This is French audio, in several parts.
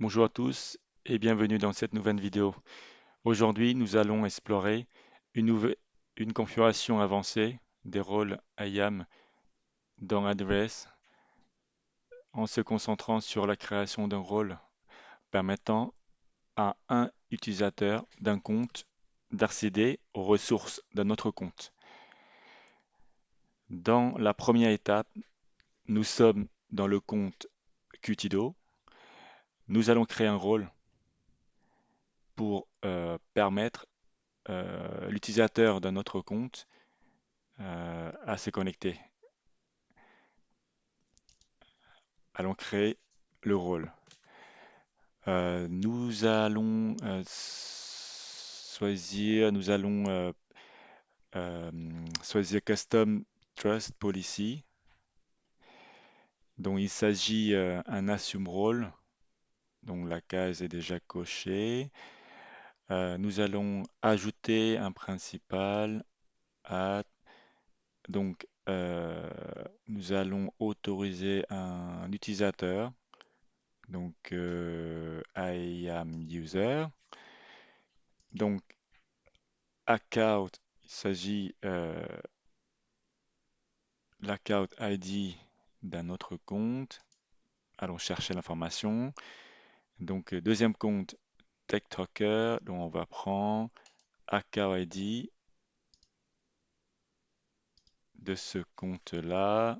Bonjour à tous et bienvenue dans cette nouvelle vidéo. Aujourd'hui, nous allons explorer une, une configuration avancée des rôles IAM dans Address en se concentrant sur la création d'un rôle permettant à un utilisateur d'un compte d'accéder aux ressources d'un autre compte. Dans la première étape, nous sommes dans le compte Qtido. Nous allons créer un rôle pour permettre l'utilisateur d'un autre compte à se connecter. Allons créer le rôle. Nous allons euh, choisir Custom Trust Policy. Donc il s'agit un assume role. Donc la case est déjà cochée. Nous allons ajouter un principal. Add. Donc nous allons autoriser un utilisateur. Donc I am user. Donc account, il s'agit l'account ID d'un autre compte. Allons chercher l'information. Donc deuxième compte TechTalker, donc on va prendre account ID de ce compte-là.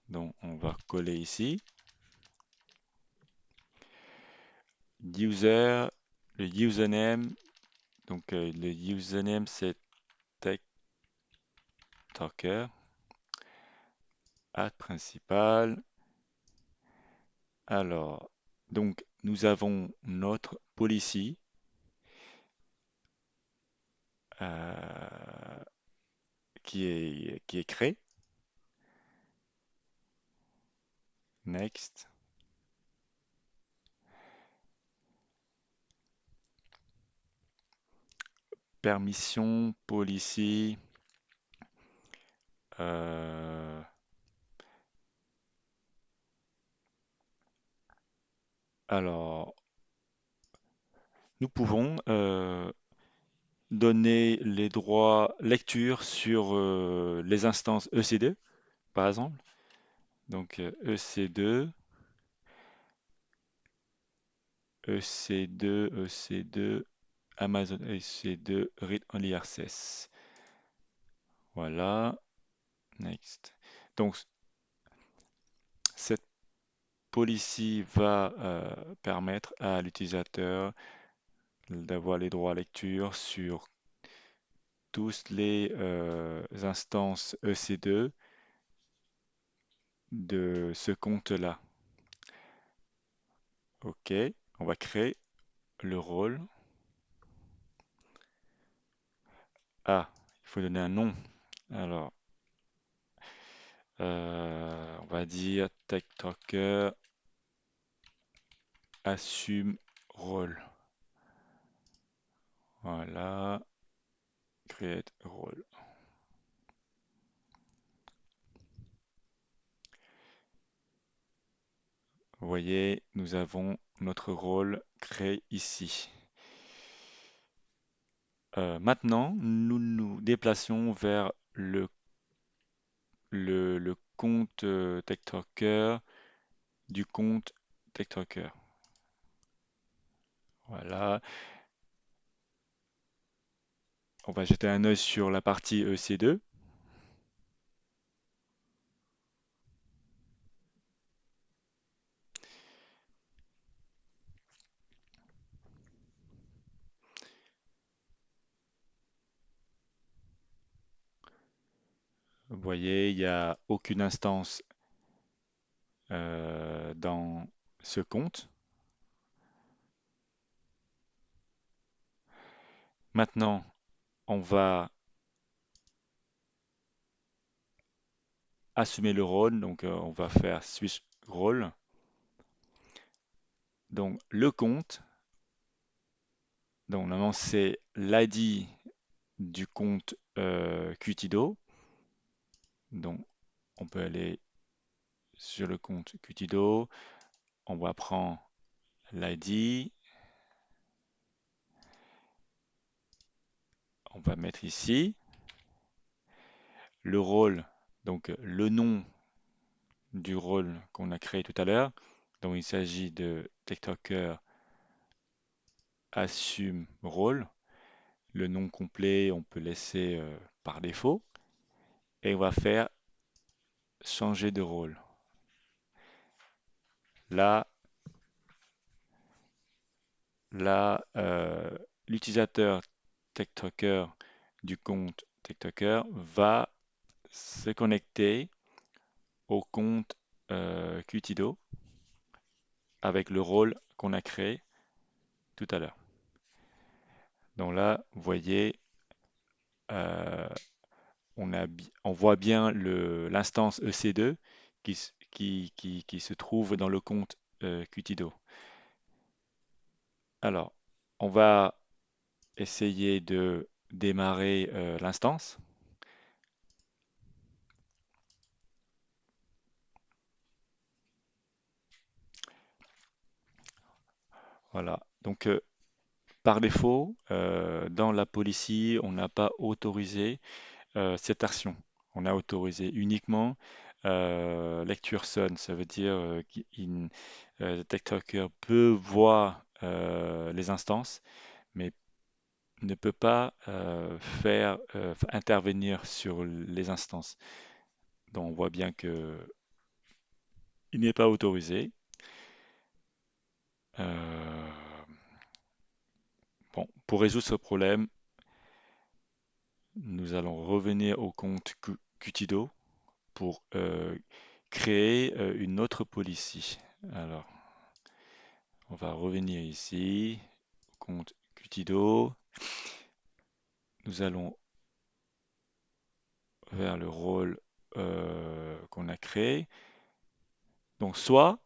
Donc on va coller ici. User, le username. Donc le username c'est TechTalker. Add principal. Alors, donc nous avons notre policy qui est créé. Next. Permission, policy. euh, alors, nous pouvons donner les droits lecture sur les instances EC2, par exemple. Donc EC2, EC2, EC2, Amazon EC2, Read Only Access. Voilà, next. Donc cette policy va permettre à l'utilisateur d'avoir les droits à lecture sur tous les instances EC2 de ce compte-là. OK, on va créer le rôle. Ah, il faut donner un nom. Alors, on va dire TechTalker assume rôle. Voilà, create role. Vous voyez, nous avons notre rôle créé ici. Maintenant, nous nous déplaçons vers le compte TechTalker du compte TechTalker. Voilà. On va jeter un œil sur la partie EC2. Vous voyez, il n'y a aucune instance dans ce compte. Maintenant, on va assumer le rôle. Donc, on va faire switch role. Donc, le compte. Donc, normalement, c'est l'ID du compte Qtido. Donc, on peut aller sur le compte Qtido. On va prendre l'ID, on va mettre ici le rôle, donc le nom du rôle qu'on a créé tout à l'heure. Donc il s'agit de TikToker assume rôle. Le nom complet, on peut laisser par défaut. Et on va faire changer de rôle. Là, l'utilisateur TikToker du compte TikToker va se connecter au compte Qtido avec le rôle qu'on a créé tout à l'heure. Donc là, vous voyez, euh, on voit bien l'instance EC2 qui se trouve dans le compte Qtido. Alors, on va essayer de démarrer l'instance. Voilà. Donc, par défaut, dans la policy, on n'a pas autorisé cette action. On a autorisé uniquement lecture son. Ça veut dire le TikToker peut voir les instances, mais ne peut pas faire intervenir sur les instances. Donc, on voit bien que il n'est pas autorisé. Euh, bon, pour résoudre ce problème, nous allons revenir au compte Qtido pour créer une autre policy. Alors, on va revenir ici, compte Qtido. Nous allons vers le rôle qu'on a créé. Donc, soit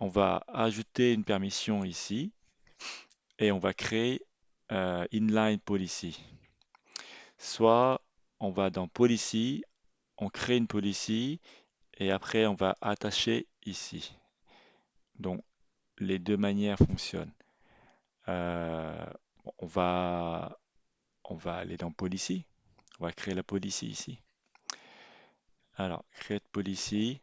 on va ajouter une permission ici et on va créer inline policy. Soit on va dans policy, on crée une policy et après on va attacher ici. Donc les deux manières fonctionnent. Euh, on va, on va aller dans policy. On va créer la policy ici. Alors, create policy.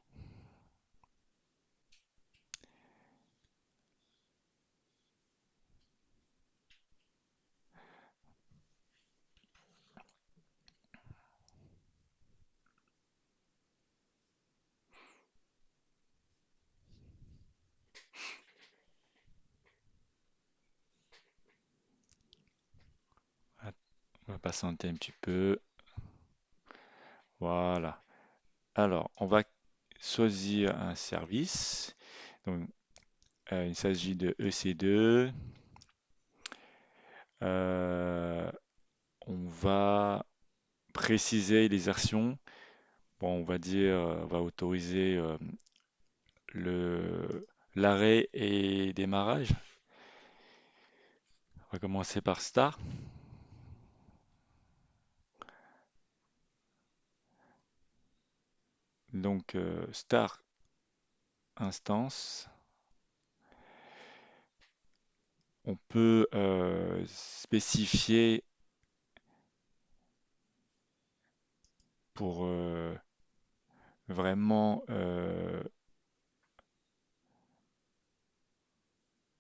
On va patienter un petit peu. Voilà. Alors, on va choisir un service. Donc, il s'agit de EC2. Euh, on va préciser les actions. Bon, on va dire, on va autoriser l'arrêt et démarrage. On va commencer par start. Donc, start instance. On peut spécifier pour vraiment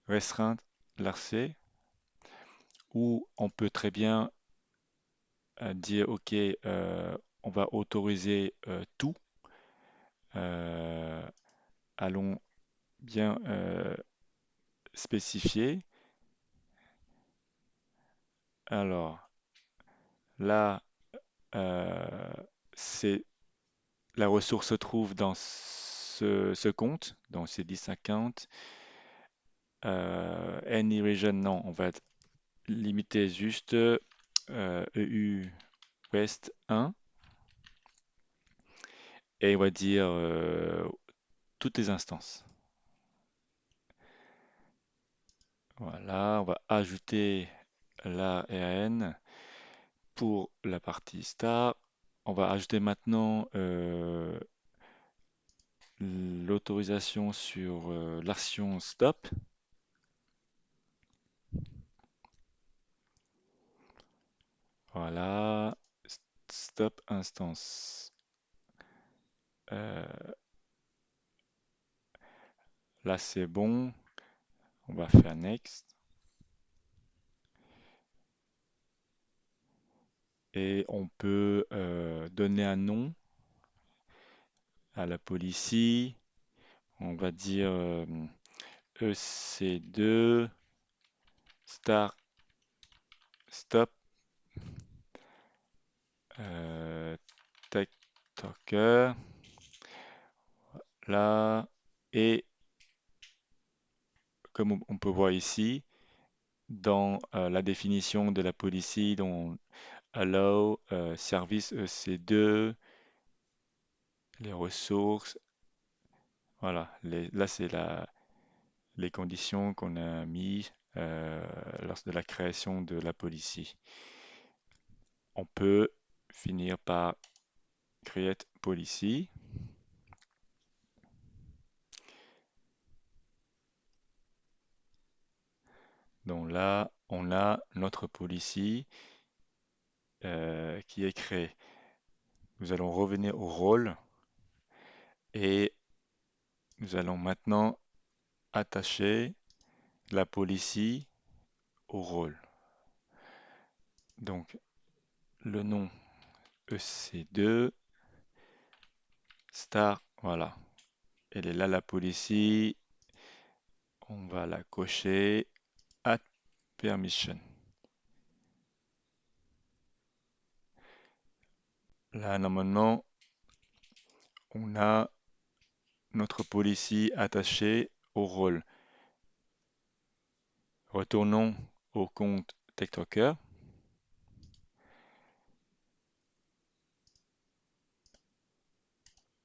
restreindre l'accès, ou on peut très bien dire OK, on va autoriser tout. Euh, allons bien spécifier. Alors là, euh, c'est la ressource se trouve dans ce compte, dans ces 10 accounts. Any region, non, on va limiter juste EU West 1 et on va dire toutes les instances. Voilà, on va ajouter la RN pour la partie star. On va ajouter maintenant l'autorisation sur l'action stop. Voilà, stop instance. Euh, Là, c'est bon. On va faire next. Et on peut donner un nom à la policy. On va dire EC2 start stop euh, TikToker. Là, et comme on peut voir ici, dans la définition de la policy, dans allow, service EC2, les ressources, voilà, là c'est les conditions qu'on a mis lors de la création de la policy. On peut finir par create policy. Donc là, on a notre policy qui est créée. Nous allons revenir au rôle et nous allons maintenant attacher la policy au rôle. Donc le nom EC2 star, voilà. Elle est là la policy. On va la cocher add permission. Là normalement on a notre policy attachée au rôle. Retournons au compte TikToker.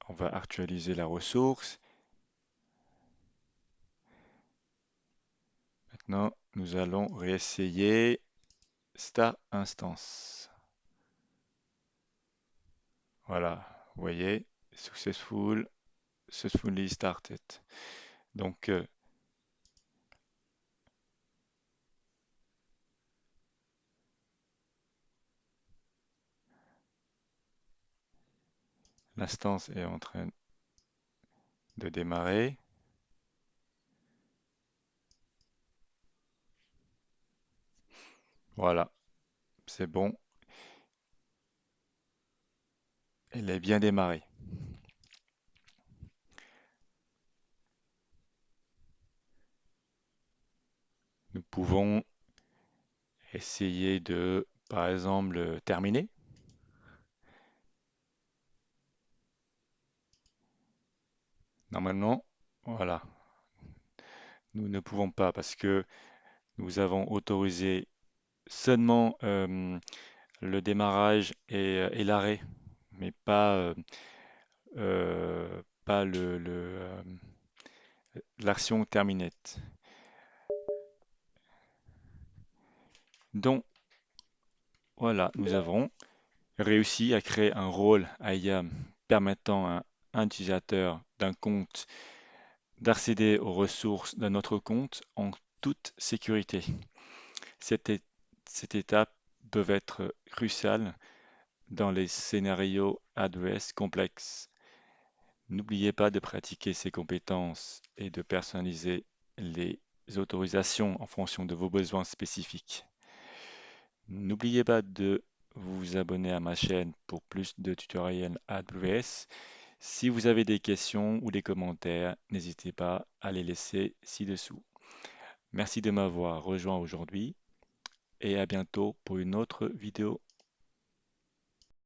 On va actualiser la ressource. Maintenant, nous allons réessayer Star Instance. Voilà, vous voyez, successfully started. Donc, l'instance est en train de démarrer. Voilà, c'est bon. Elle est bien démarrée. Nous pouvons essayer de, par exemple, terminer. Normalement, voilà, nous ne pouvons pas parce que nous avons autorisé seulement le démarrage et l'arrêt, mais pas l'action terminate. Donc voilà, nous avons réussi à créer un rôle IAM permettant à un utilisateur d'un compte d'accéder aux ressources d'un autre compte en toute sécurité. Cette, é- cette étape peut être cruciale dans les scénarios AWS complexes. N'oubliez pas de pratiquer ces compétences et de personnaliser les autorisations en fonction de vos besoins spécifiques. N'oubliez pas de vous abonner à ma chaîne pour plus de tutoriels AWS. Si vous avez des questions ou des commentaires, n'hésitez pas à les laisser ci-dessous. Merci de m'avoir rejoint aujourd'hui et à bientôt pour une autre vidéo.